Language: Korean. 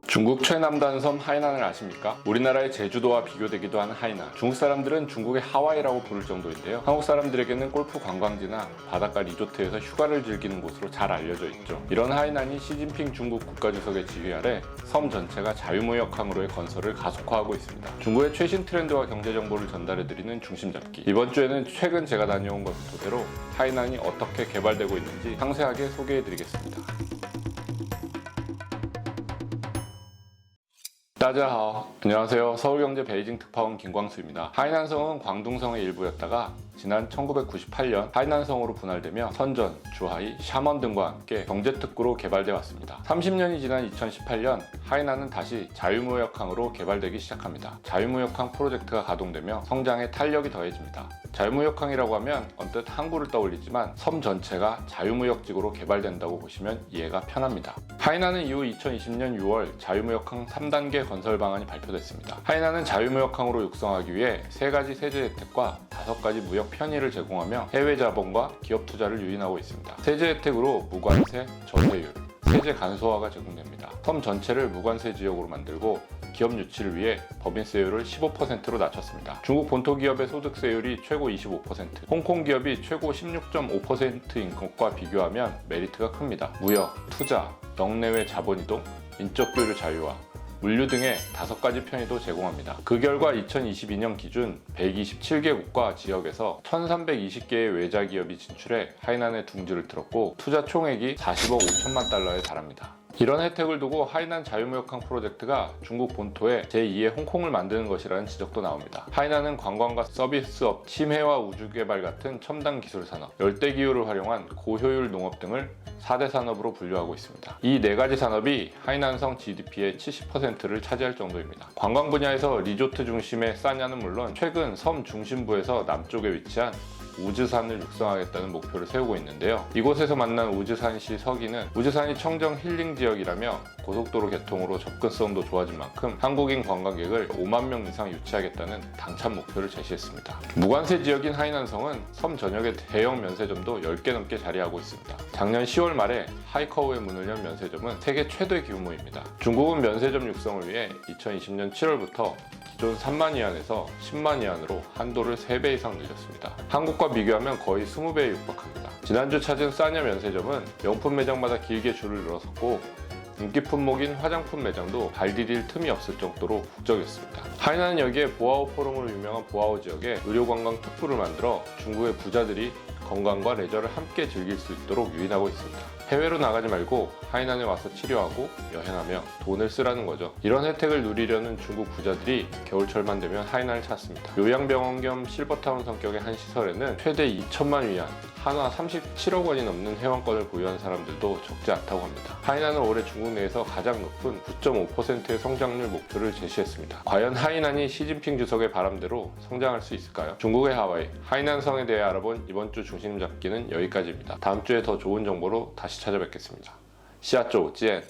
중국 최남단 섬 하이난을 아십니까? 우리나라의 제주도와 비교되기도 하는 하이난. 중국 사람들은 중국의 하와이라고 부를 정도인데요. 한국 사람들에게는 골프 관광지나 바닷가 리조트에서 휴가를 즐기는 곳으로 잘 알려져 있죠. 이런 하이난이 시진핑 중국 국가주석의 지휘 아래 섬 전체가 자유무역항으로의 건설을 가속화하고 있습니다. 중국의 최신 트렌드와 경제 정보를 전달해드리는 중심잡기. 이번 주에는 최근 제가 다녀온 것을 토대로 하이난이 어떻게 개발되고 있는지 상세하게 소개해드리겠습니다. 大家好, 안녕하세요. 서울경제 베이징 특파원 김광수입니다. 하이난성은 광둥성의 일부였다가 지난 1998년 하이난성으로 분할되며 선전, 주하이, 샤먼 등과 함께 경제특구로 개발되어 왔습니다. 30년이 지난 2018년 하이난은 다시 자유무역항으로 개발되기 시작합니다. 자유무역항 프로젝트가 가동되며 성장에 탄력이 더해집니다. 자유무역항이라고 하면 언뜻 항구를 떠올리지만 섬 전체가 자유무역지구로 개발된다고 보시면 이해가 편합니다. 하이난은 이후 2020년 6월 자유무역항 3단계 건설 방안이 발표됐습니다. 하이난은 자유무역항으로 육성하기 위해 3가지 세제 혜택과 5가지 무역 편의를 제공하며 해외 자본과 기업 투자를 유인하고 있습니다. 세제 혜택으로 무관세, 저세율, 세제 간소화가 제공됩니다. 섬 전체를 무관세 지역으로 만들고 기업 유치를 위해 법인세율을 15%로 낮췄습니다. 중국 본토 기업의 소득세율이 최고 25%, 홍콩 기업이 최고 16.5%인 것과 비교하면 메리트가 큽니다. 무역, 투자, 영내외 자본이동, 인적 교류 자유화, 물류 등의 5가지 편의도 제공합니다. 그 결과 2022년 기준 127개국과 지역에서 1320개의 외자 기업이 진출해 하이난에 둥지를 틀었고 투자 총액이 40억 5천만 달러에 달합니다. 이런 혜택을 두고 하이난 자유무역항 프로젝트가 중국 본토에 제2의 홍콩을 만드는 것이라는 지적도 나옵니다. 하이난은 관광과 서비스업, 심해와 우주개발 같은 첨단 기술산업, 열대기후를 활용한 고효율 농업 등을 4대 산업으로 분류하고 있습니다. 이 4가지 산업이 하이난성 GDP의 70%를 차지할 정도입니다. 관광 분야에서 리조트 중심의 싸냐는 물론 최근 섬 중심부에서 남쪽에 위치한 우즈산을 육성하겠다는 목표를 세우고 있는데요. 이곳에서 만난 우즈산시 서기는 우즈산이 청정 힐링 지역이라며 고속도로 개통으로 접근성도 좋아진 만큼 한국인 관광객을 5만 명 이상 유치하겠다는 당찬 목표를 제시했습니다. 무관세 지역인 하이난성은 섬 전역에 대형 면세점도 10개 넘게 자리하고 있습니다. 작년 10월 말에 하이커우에 문을 연 면세점은 세계 최대 규모입니다. 중국은 면세점 육성을 위해 2020년 7월부터 기존 3만 위안에서 10만 위안으로 한도를 3배 이상 늘렸습니다. 한국과 비교하면 거의 20배에 육박합니다. 지난주 찾은 싸냐 면세점은 명품 매장마다 길게 줄을 늘어섰고 인기 품목인 화장품 매장도 발 디딜 틈이 없을 정도로 북적였습니다. 하이난은 여기에 보아오 포럼으로 유명한 보아오 지역에 의료관광 특구를 만들어 중국의 부자들이 건강과 레저를 함께 즐길 수 있도록 유인하고 있습니다. 해외로 나가지 말고 하이난에 와서 치료하고 여행하며 돈을 쓰라는 거죠. 이런 혜택을 누리려는 중국 부자들이 겨울철만 되면 하이난을 찾습니다. 요양병원 겸 실버타운 성격의 한 시설에는 최대 2천만 위안, 한화 37억 원이 넘는 회원권을 보유한 사람들도 적지 않다고 합니다. 하이난은 올해 중국 내에서 가장 높은 9.5%의 성장률 목표를 제시했습니다. 과연 하이난이 시진핑 주석의 바람대로 성장할 수 있을까요? 중국의 하와이, 하이난성에 대해 알아본 이번 주 중심 잡기는 여기까지입니다. 다음 주에 더 좋은 정보로 다시 찾아뵙겠습니다. 시아쪼 찌엔